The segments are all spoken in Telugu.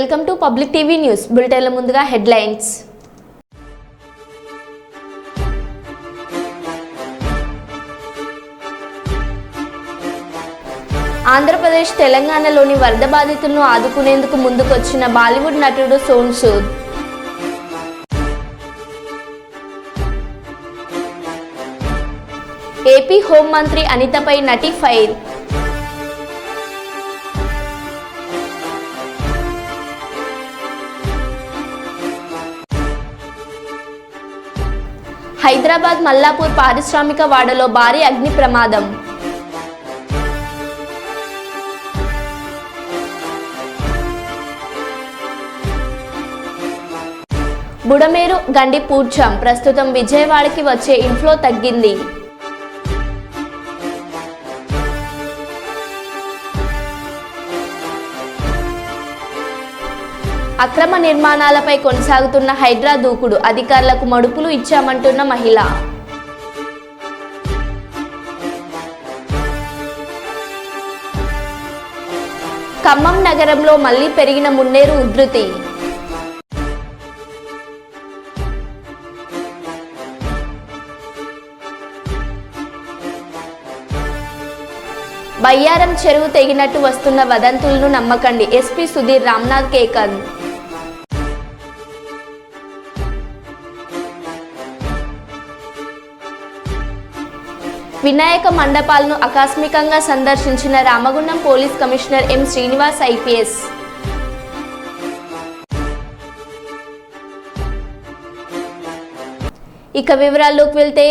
Welcome to public TV news బులెటిన్ల ముందుగా హెడ్లైన్స్. ఆంధ్రప్రదేశ్ తెలంగాణలోని వరద బాధితులను ఆదుకునేందుకు ముందుకొచ్చిన బాలీవుడ్ నటుడు సోనూ సూద్. ఏపీ హోంమంత్రి అనితపై నటి ఫైర్. హైదరాబాద్ మల్లాపూర్ పారిశ్రామిక వాడలో భారీ అగ్ని ప్రమాదం. బుడమేరు గండి పూడ్చాం, ప్రస్తుతం విజయవాడకి వచ్చే ఇన్ఫ్లో తగ్గింది. అక్రమ నిర్మాణాలపై కొనసాగుతున్న హైడ్రా దూకుడు, అధికారులకు మడుపులు ఇచ్చామంటున్న మహిళ. ఖమ్మం నగరంలో మళ్లీ పెరిగిన మున్నేరు ఉధృతి. బయ్యారం చెరువు తెగినట్టు వస్తున్న వదంతులను నమ్మకండి, ఎస్పీ సుధీర్ రామ్నాథ్ కేకన్. వినాయక మండపాలను ఆకస్మికంగా సందర్శించిన Ramagundam police commissioner M Srinivas IPS. ఇక వివరాల్లోకి వెళ్తే,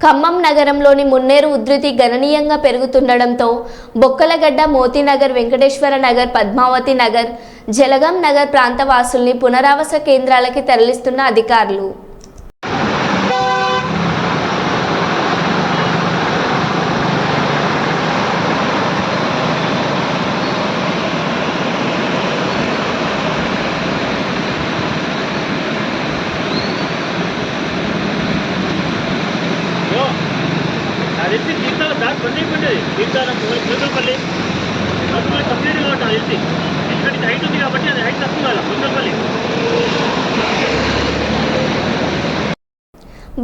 ఖమ్మం నగరంలోని మున్నేరు ఉధృతి గణనీయంగా పెరుగుతుండడంతో బొక్కలగడ్డ, మోతీనగర్, వెంకటేశ్వర నగర్, పద్మావతి నగర్, జలగం నగర్ ప్రాంత వాసుల్ని పునరావాస కేంద్రాలకి తరలిస్తున్న అధికారులు.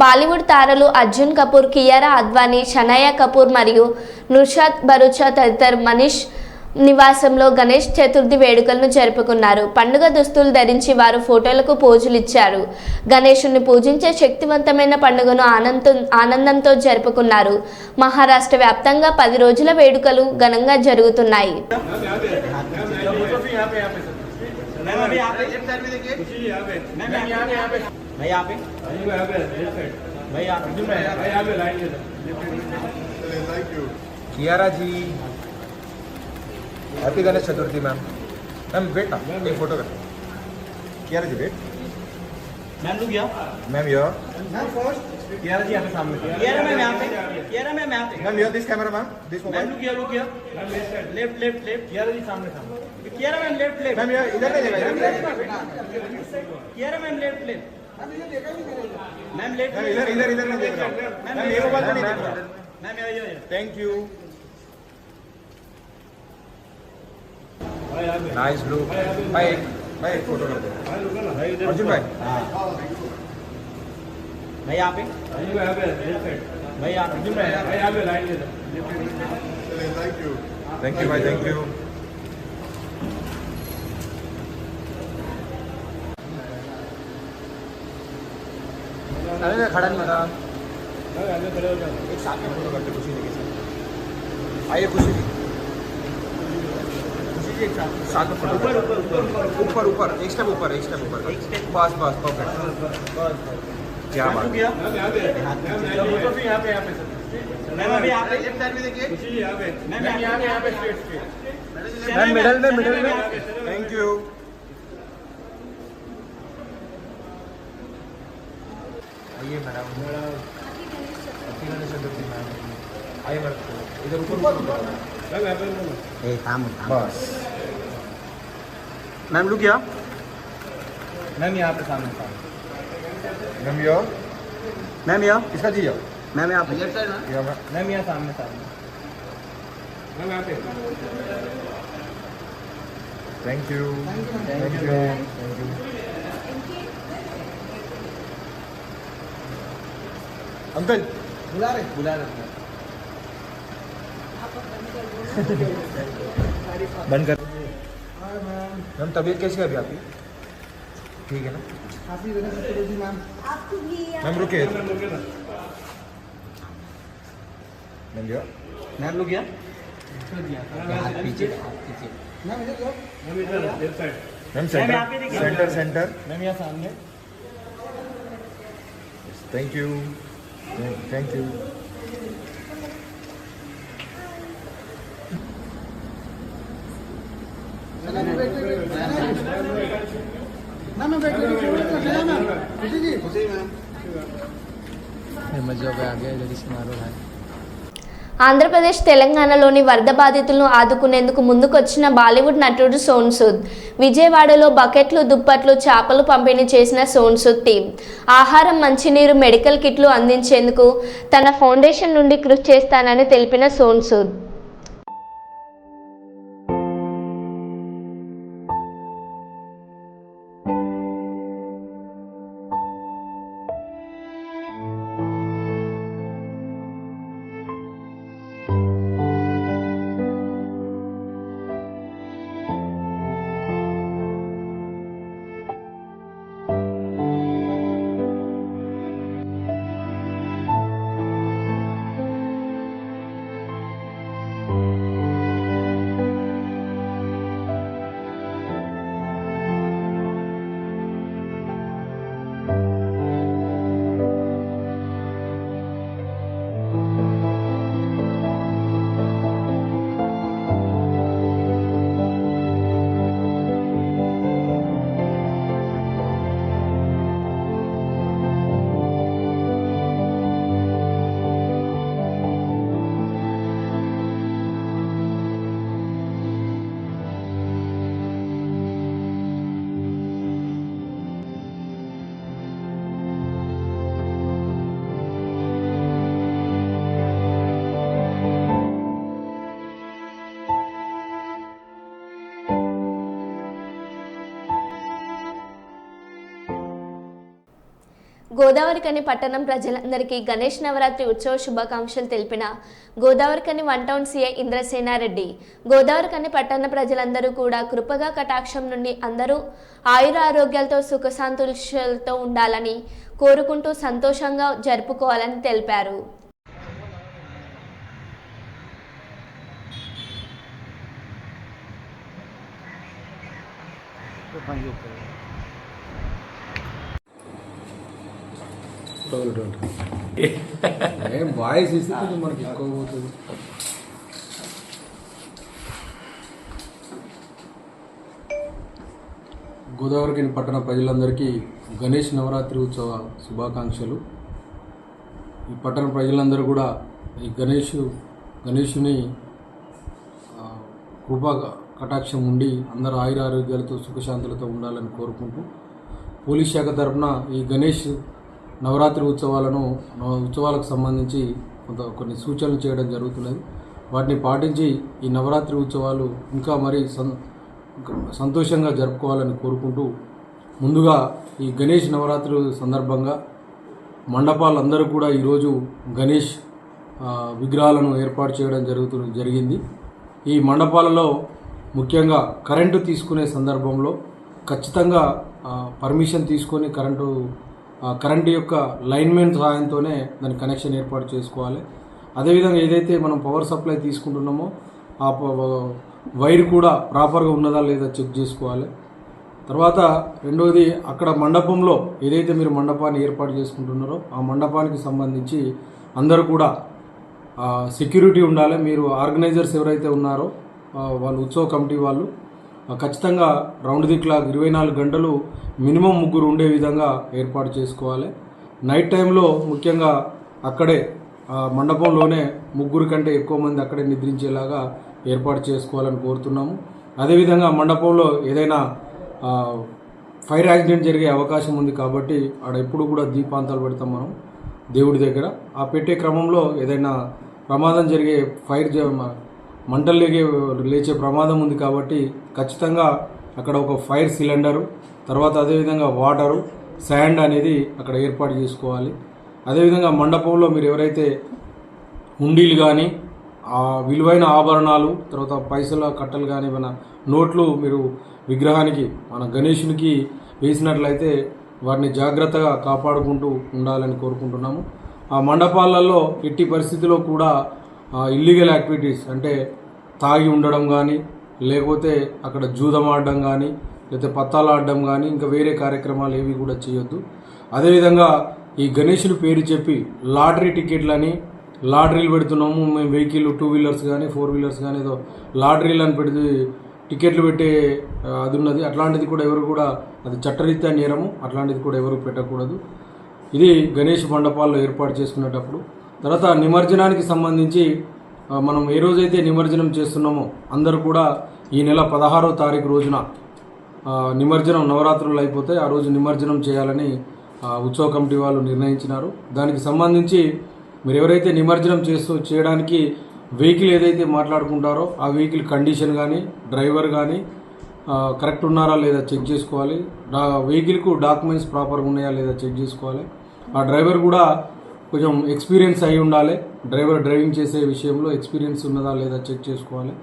బాలీవుడ్ తారలు అర్జున్ కపూర్, కియారా అద్వానీ, షనాయా కపూర్ మరియు నుషాత్ భరూచా తదితర మనీష్ నివాసంలో గణేష్ చతుర్థి వేడుకలను జరుపుకున్నారు. పండుగ దుస్తులు ధరించి వారు ఫోటోలకు పోజులు ఇచ్చారు. గణేశుని పూజించే శక్తివంతమైన పండుగను ఆనందంతో జరుపుకున్నారు. మహారాష్ట్ర వ్యాప్తంగా 10 రోజుల వేడుకలు ఘనంగా జరుగుతున్నాయి. Kiara ji, happy Ganesh Chaturthi ma'am. Ma'am wait ना, एक फोटो कर. Kiara ji wait. Ma'am look या. Ma'am yo. Ma'am first. Kiara ji यहाँ पे सामने. कियारा मैम यहाँ पे. कियारा मैम यहाँ पे. Ma'am yo this camera ma'am. This mobile. Look या. Ma'am left left left. Kiara ji सामने सामने. Kiara ma'am left left. Ma'am yo इधर नहीं देगा. Kiara ma'am left left. Ma'am left. इधर इधर इधर नहीं देख रहा. मैम ये मोबाइल नहीं देख रहा. Ma'am yo. Thank you. Nice look. भाई एक फोटो कर दो. अर्जुन भाई. भाई यहाँ पे. भाई अर्जुन भाई यहाँ पे लाइन दे दो. थैंक यू भाई. Thank you. अरे खड़ा नहीं था. एक साथ में फोटो करते खुशी के साथ. आइए खुशी जी. साथ में फोटो. ऊपर ऊपर एक स्टेप ऊपर. बस बस परफेक्ट. क्या बात है. मैम अभी यहाँ पे लेफ्ट साइड में देखिए. मैम यहाँ पे स्ट्रेट. मैम मिडल में. Thank you. आइए madam. Happy Ganesh Chaturthi ma'am. आइए मैडम इधर ऊपर. बस. मैम लुक या. मैम यहाँ पे सामने. Ma'am yo. मैम यो इसका जी यो. मैम यहाँ पे लेफ्ट साइड ना. मैम यहाँ सामने. मैम यहाँ पे. Thank you. Thank you. Thank you. Uncle बुला रहे बंद कर। मैम तबीयत कैसी है अभी आपकी? ठीक है ना? मैम रुकिए। मैम रुक गया। पीछे मैम सेंटर सेंटर मैम यहाँ सामने। Thank you thank you. Andhra Pradesh తెలంగాణలోని వరద బాధితులను ఆదుకునేందుకు ముందుకొచ్చిన బాలీవుడ్ నటుడు సోనూ సూద్. విజయవాడలో బకెట్లు, దుప్పట్లు, చేపలు పంపిణీ చేసిన సోనూ సూద్ టీం ఆహారం, మంచినీరు, మెడికల్ కిట్లు అందించేందుకు తన ఫౌండేషన్ నుండి కృషి చేస్తానని తెలిపిన సోనూ సూద్ గోదావరికని పట్టణం ప్రజలందరికీ గణేష్ నవరాత్రి ఉత్సవ శుభాకాంక్షలు తెలిపిన Godavarikhani one town CI Indrasena Reddy. Godavarikhani పట్టణ ప్రజలందరూ కూడా కృపగా కటాక్షం నుండి అందరూ ఆయురారోగ్యాలతో సుఖశాంతులతో ఉండాలని కోరుకుంటూ సంతోషంగా జరుపుకోవాలని తెలిపారు. వాయిస్ ఇస్తే కొంచెం మనకి ఎక్కువ పోతుంది. గోదావరికి పట్టణ ప్రజలందరికీ గణేష్ నవరాత్రి ఉత్సవ శుభాకాంక్షలు. ఈ పట్టణ ప్రజలందరూ కూడా ఈ గణేషుని కృపా కటాక్షం ఉండి అందరూ ఆయురారోగ్యాలతో సుఖశాంతులతో ఉండాలని కోరుకుంటూ పోలీస్ శాఖ తరఫున ఈ గణేష్ నవరాత్రి ఉత్సవాలకు సంబంధించి కొన్ని సూచనలు చేయడం జరుగుతున్నది. వాటిని పాటించి ఈ నవరాత్రి ఉత్సవాలు ఇంకా మరీ సంతోషంగా జరుపుకోవాలని కోరుకుంటూ ముందుగా ఈ గణేష్ నవరాత్రి సందర్భంగా మండపాలందరూ కూడా ఈరోజు గణేష్ విగ్రహాలను ఏర్పాటు చేయడం జరిగింది. ఈ మండపాలలో ముఖ్యంగా కరెంటు తీసుకునే సందర్భంలో ఖచ్చితంగా పర్మిషన్ తీసుకొని కరెంటు యొక్క లైన్మెన్ సహాయంతోనే దాని కనెక్షన్ ఏర్పాటు చేసుకోవాలి. అదేవిధంగా ఏదైతే మనం పవర్ సప్లై తీసుకుంటున్నామో ఆ వైర్ కూడా ప్రాపర్గా ఉన్నదా లేదా చెక్ చేసుకోవాలి. తర్వాత రెండవది అక్కడ మండపంలో ఏదైతే మీరు మండపాన్ని ఏర్పాటు చేసుకుంటున్నారో ఆ మండపానికి సంబంధించి అందరూ కూడా సెక్యూరిటీ ఉండాలి. మీరు ఆర్గనైజర్స్ ఎవరైతే ఉన్నారో వాళ్ళు ఉత్సవ కమిటీ వాళ్ళు ఖచ్చితంగా రౌండ్ ది క్లాక్ 24 గంటలు మినిమం 3 ఉండే విధంగా ఏర్పాటు చేసుకోవాలి. నైట్ టైంలో ముఖ్యంగా అక్కడే మండపంలోనే 3 కంటే ఎక్కువ మంది అక్కడే నిద్రించేలాగా ఏర్పాటు చేసుకోవాలని కోరుతున్నాము. అదేవిధంగా మండపంలో ఏదైనా ఫైర్ యాక్సిడెంట్ జరిగే అవకాశం ఉంది కాబట్టి ఆడ ఎప్పుడు కూడా దీపాంతాలు పెడతాం మనం దేవుడి దగ్గర. ఆ పెట్టే క్రమంలో ఏదైనా ప్రమాదం జరిగే మంటలు లేచే ప్రమాదం ఉంది కాబట్టి ఖచ్చితంగా అక్కడ ఒక ఫైర్ సిలిండరు, తర్వాత అదేవిధంగా వాటరు, శాండ్ అనేది అక్కడ ఏర్పాటు చేసుకోవాలి. అదేవిధంగా మండపంలో మీరు ఎవరైతే హుండీలు కానీ విలువైన ఆభరణాలు, తర్వాత పైసల కట్టలు కానీ మన నోట్లు మీరు విగ్రహానికి మన గణేశునికి వేసినట్లయితే వారిని జాగ్రత్తగా కాపాడుకుంటూ ఉండాలని కోరుకుంటున్నాము. ఆ మండపాలలో ఎట్టి పరిస్థితిలో కూడా ఇల్లీగల్ యాక్టివిటీస్ అంటే తాగి ఉండడం కానీ, లేకపోతే అక్కడ జూదం ఆడడం కానీ, లేకపోతే పత్తాలు ఆడడం కానీ, ఇంకా వేరే కార్యక్రమాలు ఏవి కూడా చేయొద్దు. అదేవిధంగా ఈ గణేశుని పేరు చెప్పి లాటరీ టికెట్లని లాటరీలు పెడుతున్నాము మేము, వెహికల్ 2 వీలర్స్ కానీ 4 వీలర్స్ కానీ ఏదో లాటరీలు అని పెడితే టికెట్లు పెట్టే అది ఉన్నది. అట్లాంటిది కూడా ఎవరు కూడా, అది చట్టరీత్యా నేరము, అట్లాంటిది కూడా ఎవరు పెట్టకూడదు. ఇది గణేష్ మండపాల్లో ఏర్పాటు చేసుకునేటప్పుడు. తర్వాత నిమజ్జనానికి సంబంధించి మనం ఏ రోజైతే నిమజ్జనం చేస్తున్నామో అందరూ కూడా ఈ నెల 16వ తారీఖు రోజున నిమజ్జనం, నవరాత్రులు అయిపోతాయి, ఆ రోజు నిమజ్జనం చేయాలని ఉత్సవ కమిటీ వాళ్ళు నిర్ణయించినారు. దానికి సంబంధించి మీరు ఎవరైతే నిమజ్జనం చేయడానికి వెహికల్ ఏదైతే మాట్లాడుకుంటారో ఆ వెహికల్ కండిషన్ కానీ, డ్రైవర్ కానీ కరెక్ట్ ఉన్నారా లేదా చెక్ చేసుకోవాలి. వెహికల్కు డాక్యుమెంట్స్ ప్రాపర్గా ఉన్నాయా లేదా చెక్ చేసుకోవాలి. ఆ డ్రైవర్ కూడా కొంచెం ఎక్స్పీరియన్స్ అయి ఉండాలి. డ్రైవింగ్ చేసే విషయంలో ఎక్స్పీరియన్స్ ఉన్నదా లేదా చెక్ చేసుకోవాలి.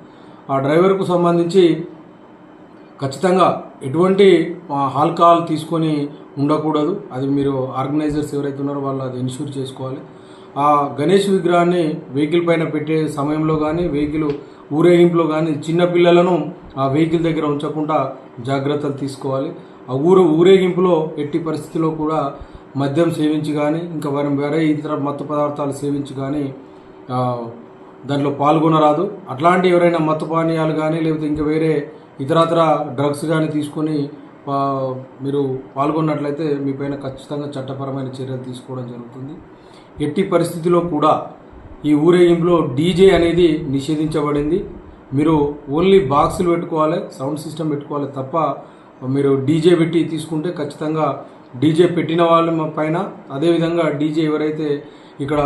ఆ డ్రైవర్కు సంబంధించి ఖచ్చితంగా ఎటువంటి ఆల్కహాల్ తీసుకొని ఉండకూడదు. అది మీరు ఆర్గనైజర్స్ ఎవరైతే ఉన్నారో వాళ్ళు అది ఇన్ష్యూర్ చేసుకోవాలి. ఆ గణేష్ విగ్రహాన్ని వెహికల్ పైన పెట్టే సమయంలో కానీ, వెహికల్ ఊరేగింపులో కానీ చిన్నపిల్లలను ఆ వెహికల్ దగ్గర ఉంచకుండా జాగ్రత్తలు తీసుకోవాలి. ఆ ఊరేగింపులో ఎట్టి పరిస్థితిలో కూడా మద్యం సేవించి కానీ, ఇంకా వేరే ఇతర మత్తు పదార్థాలు సేవించి కానీ దాంట్లో పాల్గొనరాదు. అట్లాంటి ఎవరైనా మత్తు పానీయాలు కానీ, లేకపోతే ఇంకా వేరే ఇతరత్ర డ్రగ్స్ కానీ తీసుకొని మీరు పాల్గొన్నట్లయితే మీ పైన ఖచ్చితంగా చట్టపరమైన చర్యలు తీసుకోవడం జరుగుతుంది. ఎట్టి పరిస్థితిలో కూడా ఈ ఊరేగింపులో డీజే అనేది నిషేధించబడింది. మీరు ఓన్లీ బాక్సులు పెట్టుకోవాలి, సౌండ్ సిస్టమ్ పెట్టుకోవాలి తప్ప మీరు డీజే పెట్టి తీసుకుంటే ఖచ్చితంగా డీజే పెట్టిన వాళ్ళ పైన, అదేవిధంగా డీజే ఎవరైతే ఇక్కడ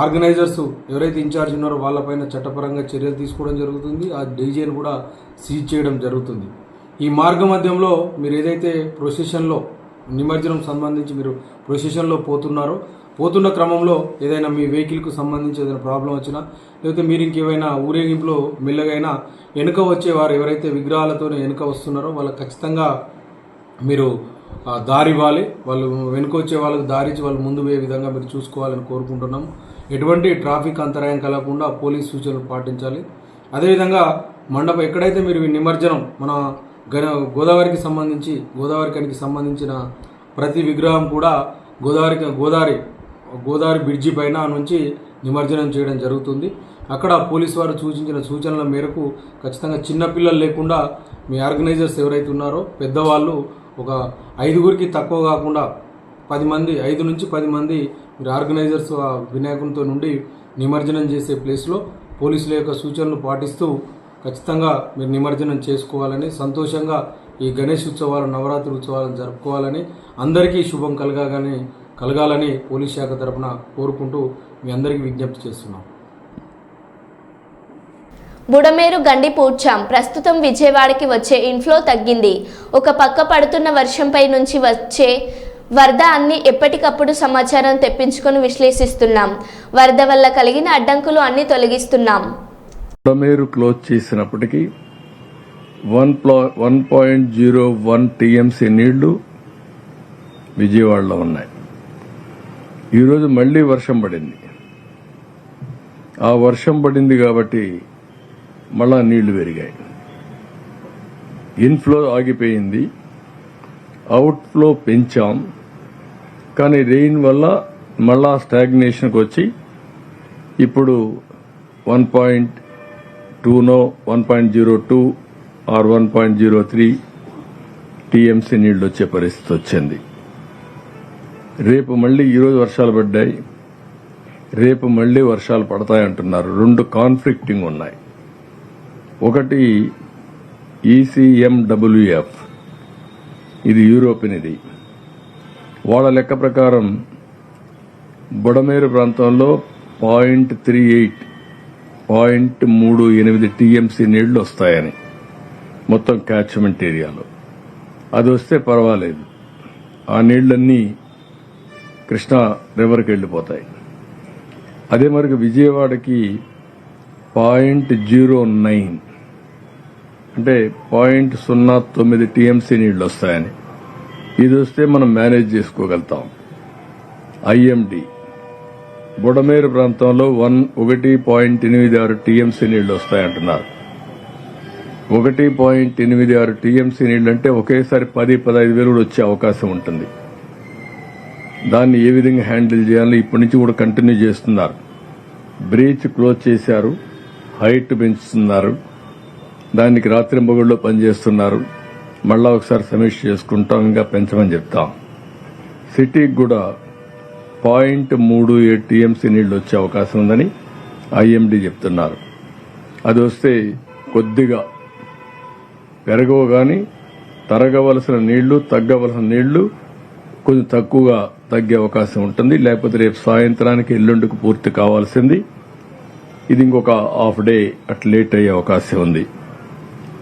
ఆర్గనైజర్స్ ఎవరైతే ఇన్ఛార్జ్ ఉన్నారో వాళ్ళపైన చట్టపరంగా చర్యలు తీసుకోవడం జరుగుతుంది. ఆ డీజేను కూడా సీజ్ చేయడం జరుగుతుంది. ఈ మార్గ మధ్యంలో మీరు ఏదైతే ప్రొసెషన్లో నిమజ్జనం సంబంధించి మీరు ప్రొసెషన్లో పోతున్న క్రమంలో ఏదైనా మీ వెహికల్కు సంబంధించి ఏదైనా ప్రాబ్లం వచ్చినా, లేకపోతే మీరు ఇంకేమైనా ఊరేగింపులో మెల్లగైనా వెనుక వచ్చేవారు ఎవరైతే విగ్రహాలతో వెనుక వస్తున్నారో వాళ్ళకి ఖచ్చితంగా మీరు దారి ఇవ్వాలి. వాళ్ళు వెనుక వచ్చే వాళ్ళకి దారిచ్చి వాళ్ళు ముందు పోయే విధంగా మీరు చూసుకోవాలని కోరుకుంటున్నాం. ఎటువంటి ట్రాఫిక్ అంతరాయం కలగకుండా పోలీస్ సూచనలు పాటించాలి. అదేవిధంగా మండపం ఎక్కడైతే మీరు నిమజ్జనం మన గోదావరికి సంబంధించిన ప్రతి విగ్రహం కూడా గోదావరి బ్రిడ్జి పైన నుంచి నిమజ్జనం చేయడం జరుగుతుంది. అక్కడ పోలీసు వారు సూచించిన సూచనల మేరకు ఖచ్చితంగా చిన్నపిల్లలు లేకుండా మీ ఆర్గనైజర్స్ ఎవరైతే ఉన్నారో పెద్దవాళ్ళు ఒక 5గురికి తక్కువ కాకుండా 10 మంది, 5 నుంచి 10 మంది మీరు ఆర్గనైజర్స్ ఆ వినాయకునితో నుండి నిమజ్జనం చేసే ప్లేస్లో పోలీసుల యొక్క సూచనలు పాటిస్తూ ఖచ్చితంగా మీరు నిమజ్జనం చేసుకోవాలని, సంతోషంగా ఈ గణేష్ ఉత్సవాలు, నవరాత్రి ఉత్సవాలను జరుపుకోవాలని, అందరికీ శుభం కలగాలని పోలీస్ శాఖ తరఫున కోరుకుంటూ మీ అందరికీ విజ్ఞప్తి చేస్తున్నాం. బుడమేరు గండి పూడ్చాం. ప్రస్తుతం విజయవాడకి వచ్చే ఇన్ఫ్లో తగ్గింది. ఒక పక్క పడుతున్న వర్షంపై నుంచి వచ్చే వరద అన్ని ఎప్పటికప్పుడు సమాచారం తెప్పించుకొని విశ్లేషిస్తున్నాం. వరద వల్ల కలిగిన అడ్డంకులు అన్ని తొలగిస్తున్నాం. బుడమేరు క్లోజ్ చేసినప్పటికీ 1.01 టీఎంసీ నీళ్లు విజయవాడలో ఉన్నాయి. ఈరోజు మళ్లీ వర్షం పడింది. ఆ వర్షం పడింది కాబట్టి మళ్ళా నీళ్లు పెరిగాయి. ఇన్ఫ్లో ఆగిపోయింది, అవుట్ఫ్లో పెంచాం. కానీ రెయిన్ వల్ల మళ్ళా స్టాగ్నేషన్కి వచ్చి ఇప్పుడు 1.2 1.02 ఆర్ 1.03 టీఎంసీ నీళ్లు వచ్చే పరిస్థితి వచ్చింది. రేపు మళ్లీ ఈరోజు వర్షాలు పడ్డాయి, రేపు మళ్లీ వర్షాలు పడతాయంటున్నారు. 2 కాన్ఫ్లిక్టింగ్ ఉన్నాయి. ఒకటి ECMWF, ఇది యూరోపియన్. ఇది వాళ్ళ లెక్క ప్రకారం బుడమేరు ప్రాంతంలో 0.38 0.38 టీఎంసీ నీళ్లు వస్తాయని మొత్తం క్యాచ్మెంట్ ఏరియాలో. అది వస్తే పర్వాలేదు, ఆ నీళ్లన్నీ కృష్ణా రివర్కి వెళ్లిపోతాయి. అదే మరి విజయవాడకి 0.09 అంటే 0.09 టీఎంసీ నీళ్లు వస్తాయని. ఇది వస్తే మనం మేనేజ్ చేసుకోగలుగుతాం. ఐఎండి బుడమేరు ప్రాంతంలో 1.86 టీఎంసీ నీళ్లు వస్తాయంటున్నారు. 1.86 టీఎంసీ నీళ్లు అంటే ఒకేసారి 10-15 వేలు కూడా వచ్చే అవకాశం ఉంటుంది. దాన్ని ఏ విధంగా హ్యాండిల్ చేయాలో ఇప్పటి నుంచి కూడా కంటిన్యూ చేస్తున్నారు. బ్రీచ్ క్లోజ్ చేశారు, హైట్ పెంచుతున్నారు, దానికి రాత్రింబగళ్ళు పనిచేస్తున్నారు. మళ్ళా ఒకసారి సమీక్ష చేసుకుంటాం, ఇంకా పెంచమని చెప్తాం. సిటీకి కూడా 0.37 టీఎంసీ నీళ్లు వచ్చే అవకాశం ఉందని ఐఎండీ చెప్తున్నారు. అది వస్తే కొద్దిగా పెరగవు గాని తరగవలసిన నీళ్లు తగ్గవలసిన నీళ్లు కొంచెం తక్కువగా తగ్గే అవకాశం ఉంటుంది. లేకపోతే రేపు సాయంత్రానికి ఎల్లుండికి పూర్తి కావాల్సింది ఇది ఇంకొక హాఫ్ డే అట్లా లేట్ అయ్యే అవకాశం ఉంది.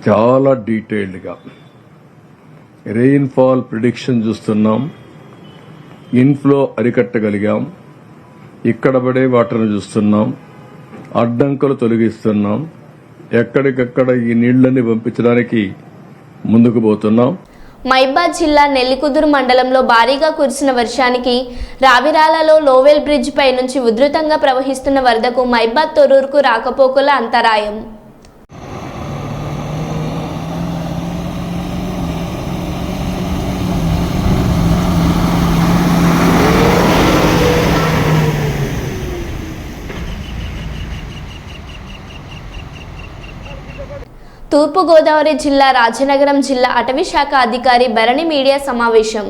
చాలా డీటెయిల్డ్గా రెయిన్ఫాల్ ప్రిడిక్షన్ చూస్తున్నాం, ఇన్ఫ్లో అరికట్టగలిగాం, ఇక్కడ పడే వాటర్ను చూస్తున్నాం, అడ్డంకులు తొలగిస్తున్నాం, ఎక్కడికక్కడ ఈ నీళ్లని పంపించడానికి ముందుకు పోతున్నాం. మైబాద్ జిల్లా నెల్లికుదురు మండలంలో భారీగా కురిసిన వర్షానికి రావిరాలలో లోవెల్ బ్రిడ్జ్ పై నుంచి ఉధృతంగా ప్రవహిస్తున్న వరదకు మైబాద్ తొర్రూరుకు రాకపోకల అంతరాయం. తూర్పుగోదావరి జిల్లా రాజనగరం జిల్లా అటవీ శాఖ అధికారి భరణి మీడియా సమావేశం.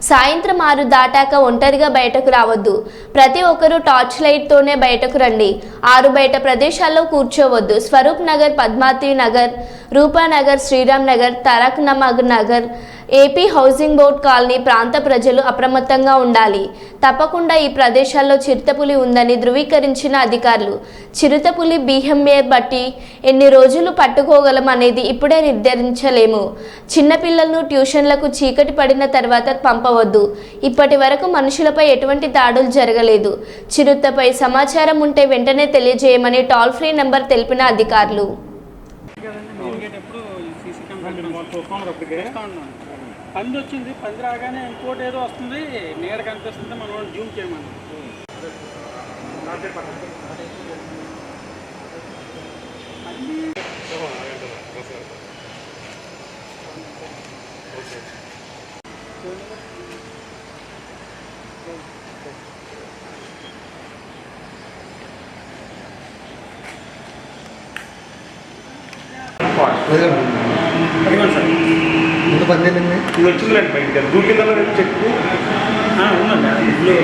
సాయంత్రం 6 దాటాక ఒంటరిగా బయటకు రావద్దు, ప్రతి ఒక్కరూ టార్చ్ లైట్తోనే బయటకు రండి, 6 బయట ప్రదేశాల్లో కూర్చోవద్దు. స్వరూప్ నగర్, పద్మావతి నగర్, రూపానగర్, శ్రీరామ్ నగర్, తరక్ నమగ్ Nagar, AP housing board colony ప్రాంత ప్రజలు అప్రమత్తంగా ఉండాలి. తప్పకుండా ఈ ప్రదేశాల్లో చిరుతపులి ఉందని ధృవీకరించిన అధికారులు చిరుతపులి బిహేవియర్ బట్టి ఎన్ని రోజులు పట్టుకోగలం అనేది ఇప్పుడే నిర్ధారించలేము. చిన్నపిల్లలను ట్యూషన్లకు చీకటి పడిన తర్వాత పంపవద్దు. ఇప్పటి వరకు మనుషులపై ఎటువంటి దాడులు జరగలేదు. చిరుతపై సమాచారం ఉంటే వెంటనే తెలియజేయమని టోల్ ఫ్రీ నంబర్ తెలిపిన అధికారులు. పంది వచ్చింది, పంది రాగానే ఇంకోటి ఏదో వస్తుంది, నీడ కనిపిస్తుంది, మనం జూమ్ చేయమని. ముందు పని ఇది వచ్చిందిలేండి బయట దూకిందా చెక్కు ఉందండి. ఇల్లు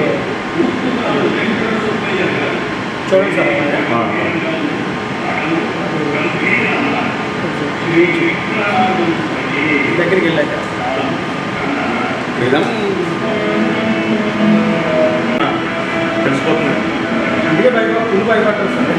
చూడండి సార్, దగ్గరికి వెళ్ళాక తెలిసిపోతుంది. అందుకే బయట ఫుల్ భయపడతారు సార్.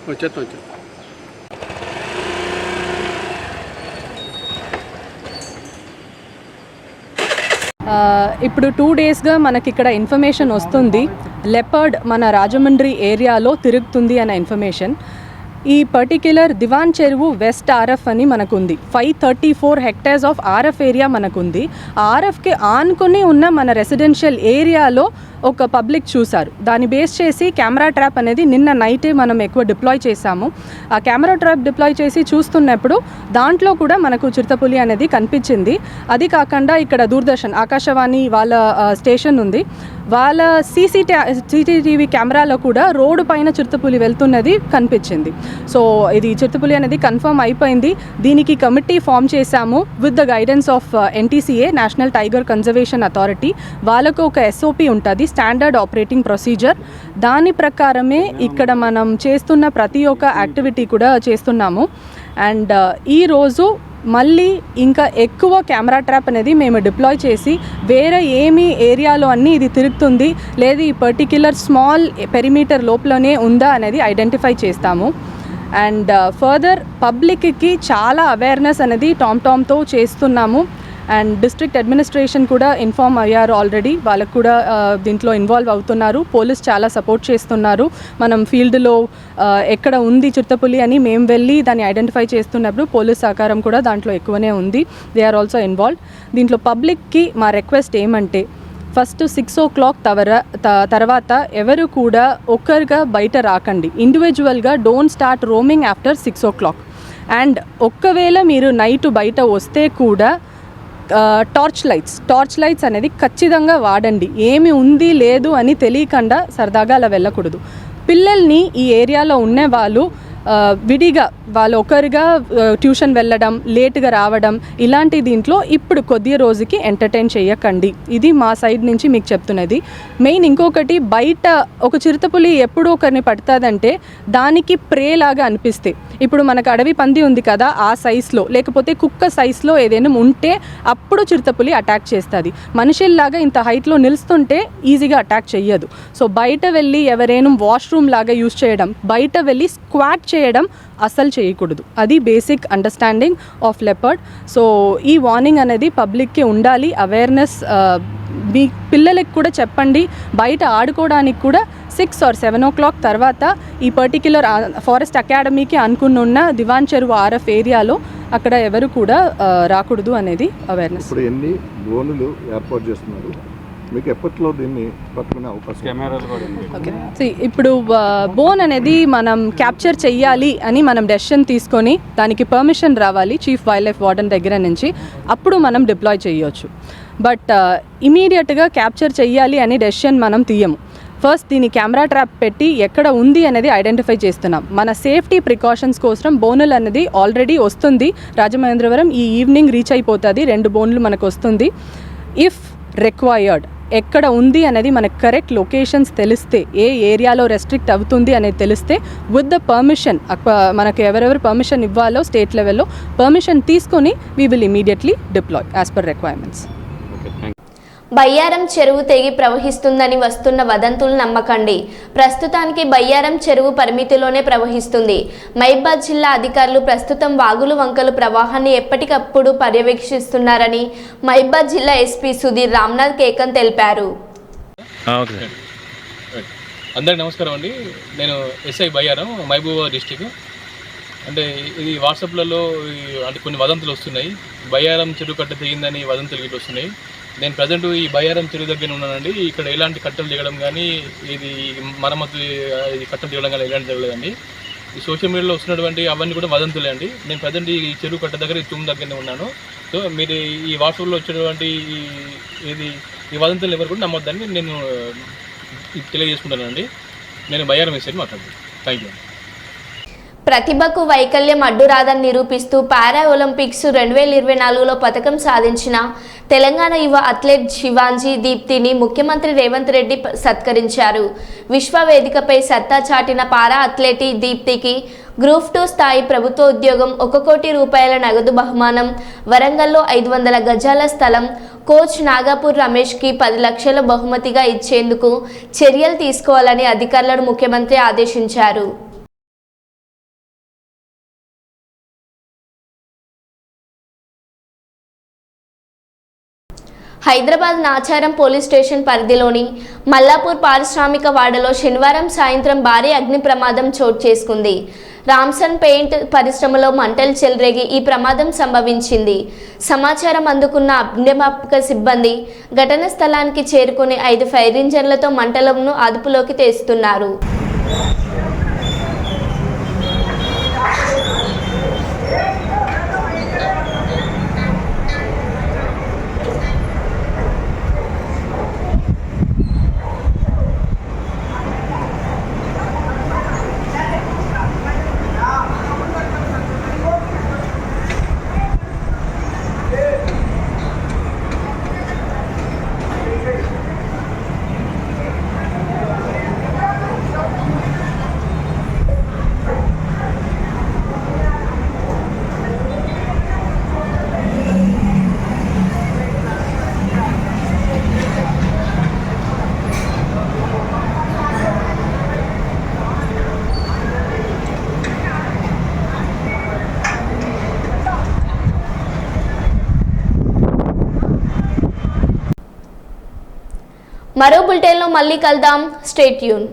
వచ్చేస్తాం. ఇప్పుడు 2 డేస్గా మనకి ఇక్కడ ఇన్ఫర్మేషన్ వస్తుంది, లెపర్డ్ మన రాజమండ్రి ఏరియాలో తిరుగుతుంది అనే ఇన్ఫర్మేషన్. ఈ పర్టిక్యులర్ దివాన్ చెరువు వెస్ట్ ఆర్ఎఫ్ అని మనకుంది. 534 హెక్టేర్స్ ఆఫ్ ఆర్ఎఫ్ ఏరియా మనకుంది. ఆర్ఎఫ్కి ఆనుకొని ఉన్న మన రెసిడెన్షియల్ ఏరియాలో ఒక పబ్లిక్ చూశారు. దాన్ని బేస్ చేసి కెమెరా ట్రాప్ అనేది నిన్న నైటే మనం ఎక్కువ డిప్లాయ్ చేశాము. ఆ కెమెరా ట్రాప్ డిప్లాయ్ చేసి చూస్తున్నప్పుడు దాంట్లో కూడా మనకు చిరుతపులి అనేది కనిపించింది. అది కాకుండా ఇక్కడ దూరదర్శన్ ఆకాశవాణి వాళ్ళ స్టేషన్ ఉంది, వాళ్ళ సీసీటీవీ కెమెరాలో కూడా రోడ్డు పైన చిరుతపులి వెళ్తున్నది కనిపించింది. సో ఇది చిరుతపులి అనేది కన్ఫర్మ్ అయిపోయింది. దీనికి కమిటీ ఫామ్ చేశాము with the guidance of NTCA, national tiger conservation authority. వాళ్ళకు ఒక SOP ఉంటుంది, స్టాండర్డ్ ఆపరేటింగ్ ప్రొసీజర్. దాని ప్రకారమే ఇక్కడ మనం చేస్తున్న ప్రతి ఒక్క యాక్టివిటీ కూడా చేస్తున్నాము. అండ్ ఈరోజు మళ్ళీ ఇంకా ఎక్కువ కెమెరా ట్రాప్ అనేది మేము డిప్లాయ్ చేసి వేరే ఏమి ఏరియాలో అన్నీ ఇది తిరుగుతుంది లేదు ఈ పర్టిక్యులర్ స్మాల్ పెరిమీటర్ లోపలనే ఉందా అనేది ఐడెంటిఫై చేస్తాము. అండ్ ఫర్దర్ పబ్లిక్కి చాలా అవేర్నెస్ అనేది టామ్తో చేస్తున్నాము. అండ్ డిస్ట్రిక్ట్ అడ్మినిస్ట్రేషన్ కూడా ఇన్ఫార్మ్ అయ్యారు ఆల్రెడీ, వాళ్ళకు కూడా దీంట్లో ఇన్వాల్వ్ అవుతున్నారు. పోలీస్ చాలా సపోర్ట్ చేస్తున్నారు. మనం ఫీల్డ్లో ఎక్కడ ఉంది చిరుతపులి అని మేము వెళ్ళి దాన్ని ఐడెంటిఫై చేస్తున్నప్పుడు పోలీస్ సహకారం కూడా దాంట్లో ఎక్కువనే ఉంది. They are also involve. దీంట్లో పబ్లిక్కి మా రిక్వెస్ట్ ఏమంటే ఫస్ట్ 6 o'clock తర్వాత ఎవరు కూడా ఒక్కరుగా బయట రాకండి. ఇండివిజువల్గా don't start roaming after 6 o'clock. And ఒక్కవేళ మీరు నైట్ బయట వస్తే కూడా టార్చ్ లైట్స్ అనేది ఖచ్చితంగా వాడండి. ఏమి ఉంది లేదు అని తెలియకుండా సరదాగా అలా వెళ్ళకూడదు. పిల్లల్ని ఈ ఏరియాలో ఉండే వాళ్ళు విడిగా వాళ్ళు ఒకరిగా ట్యూషన్ వెళ్ళడం, లేటుగా రావడం ఇలాంటి దీంట్లో ఇప్పుడు కొద్ది రోజుకి ఎంటర్టైన్ చేయకండి. ఇది మా సైడ్ నుంచి మీకు చెప్తున్నది. మెయిన్ ఇంకొకటి, బయట ఒక చిరుతపులి ఎప్పుడు ఒకరిని పడుతుందంటే దానికి ప్రే లాగా అనిపిస్తే, ఇప్పుడు మనకు అడవి పంది ఉంది కదా ఆ సైజులో లేకపోతే కుక్క సైజులో ఏదైనా ఉంటే అప్పుడు చిరుతపులి అటాక్ చేస్తుంది. మనుషుల్లాగా ఇంత హైట్లో నిలుస్తుంటే ఈజీగా అటాక్ చెయ్యదు. సో బయట వెళ్ళి ఎవరైనా వాష్రూమ్ లాగా యూజ్ చేయడం, బయట వెళ్ళి స్క్వాట్ చేయడం అస్సలు చేయకూడదు. అది basic understanding of leopard. So ఈ వార్నింగ్ అనేది పబ్లిక్కి ఉండాలి. అవేర్నెస్ మీ పిల్లలకి కూడా చెప్పండి. బయట ఆడుకోవడానికి కూడా 6 or 7 o'clock తర్వాత ఈ పర్టిక్యులర్ ఫారెస్ట్ అకాడమీకి అనుకున్న దివాన్ చెరువు RF ఏరియాలో అక్కడ ఎవరు కూడా రాకూడదు అనేది అవేర్నెస్. ఇప్పుడు ఎన్ని బోనులు ఏర్పాటు చేస్తున్నారు? మీకు ఎప్పట్లో దీన్ని పట్టుకునే అవకాశం? కెమెరాలు కూడా ఓకే, ఇప్పుడు బోన్ అనేది మనం క్యాప్చర్ చెయ్యాలి అని మనం డెసిషన్ తీసుకొని దానికి పర్మిషన్ రావాలి చీఫ్ వైల్డ్ లైఫ్ వార్డెన్ దగ్గర నుంచి, అప్పుడు మనం డిప్లాయ్ చేయొచ్చు. బట్ ఇమీడియట్గా క్యాప్చర్ చెయ్యాలి అని డెసిషన్ మనం తీయము. ఫస్ట్ దీని కెమెరా ట్రాప్ పెట్టి ఎక్కడ ఉంది అనేది ఐడెంటిఫై చేస్తున్నాం. మన సేఫ్టీ ప్రికాషన్స్ కోసం బోనులు అనేది ఆల్రెడీ వస్తుంది. రాజమహేంద్రవరం ఈ ఈవినింగ్ రీచ్ అయిపోతుంది. 2 బోన్లు మనకు వస్తుంది. ఇఫ్ రిక్వైర్డ్ ఎక్కడ ఉంది అనేది మనకు కరెక్ట్ లొకేషన్స్ తెలిస్తే, ఏ ఏరియాలో రెస్ట్రిక్ట్ అవుతుంది అనేది తెలిస్తే విత్ ద పర్మిషన్, మనకు ఎవరెవరు పర్మిషన్ ఇవ్వాలో స్టేట్ లెవెల్లో పర్మిషన్ తీసుకొని we will immediately deploy as per requirements. Bayyaram చెరువు తెగి ప్రవహిస్తుందని వస్తున్న వదంతులు నమ్మకండి. ప్రస్తుతానికి బయ్యారం చెరువు పరిమితిలోనే ప్రవహిస్తుంది. మహబూబాబాద్ జిల్లా అధికారులు ప్రస్తుతం వాగులు వంకలు ప్రవాహాన్ని ఎప్పటికప్పుడు పర్యవేక్షిస్తున్నారని మహబూబాబాద్ జిల్లా SP సుధీర్ రామ్నాథ్ కేకన్ తెలిపారు. అందరికీ నమస్కారం అండి. నేను SI బయ్యారం, మహబూబాబాద్ డిస్టిక్. అంటే ఇది వాట్సాప్లలో అంటే కొన్ని వదంతులు వస్తున్నాయి. బయ్యారం చెరువు కట్ట తెగిందని వదంతులు గిట్ల వస్తున్నాయి. నేను ప్రజెంట్ ఈ బయ్యారం చెరువు దగ్గర ఉన్నానండి. ఇక్కడ ఎలాంటి కట్టలు దిగడం కానీ, ఇది మరమ్మతు ఇది కట్టలు దిగడం కానీ ఎలాంటి జరగలేదండి. ఈ సోషల్ మీడియాలో వస్తున్నటువంటి అవన్నీ కూడా వదంతులే అండి. నేను ప్రజెంట్ ఈ చెరువు కట్ట దగ్గర ఈ తుమ్ దగ్గరనే ఉన్నాను. సో మీరు ఈ వాట్సాప్లో వచ్చేటువంటి ఈ వదంతులు ఎవరు కూడా నమ్మొద్దని నేను తెలియజేసుకుంటానండి. నేను బయ్యారం SI మాట్లాడుతున్నాను. Thank you. ప్రతిభకు వైకల్యం అడ్డురాదని నిరూపిస్తూ పారా ఒలింపిక్స్ 2024లో పథకం సాధించిన తెలంగాణ యువ అథ్లెట్ శివాంజీ దీప్తిని ముఖ్యమంత్రి రేవంత్ రెడ్డి సత్కరించారు. విశ్వవేదికపై సత్తా చాటిన పారా అథ్లెట్ దీప్తికి Group 2 స్థాయి ప్రభుత్వ ఉద్యోగం, 1 కోటి రూపాయల నగదు బహుమానం, వరంగల్లో 500 గజాల స్థలం, కోచ్ నాగపూర్ రమేష్కి 10 లక్షల బహుమతిగా ఇచ్చేందుకు చర్యలు తీసుకోవాలని అధికారులను ముఖ్యమంత్రి ఆదేశించారు. హైదరాబాద్ నాచారం పోలీస్ స్టేషన్ పరిధిలోని మల్లాపూర్ పారిశ్రామిక వాడలో శనివారం సాయంత్రం భారీ అగ్ని ప్రమాదం చోటు చేసుకుంది. రామ్సన్ పెయింట్ పరిశ్రమలో మంటలు చెలరేగి ఈ ప్రమాదం సంభవించింది. సమాచారం అందుకున్న అగ్నిమాపక సిబ్బంది ఘటన స్థలానికి చేరుకుని 5 ఫైర్ ఇంజన్లతో మంటలను అదుపులోకి తెస్తున్నారు. మరో బులెటిన్లో మళ్ళీ కలుద్దాం. Stay tune.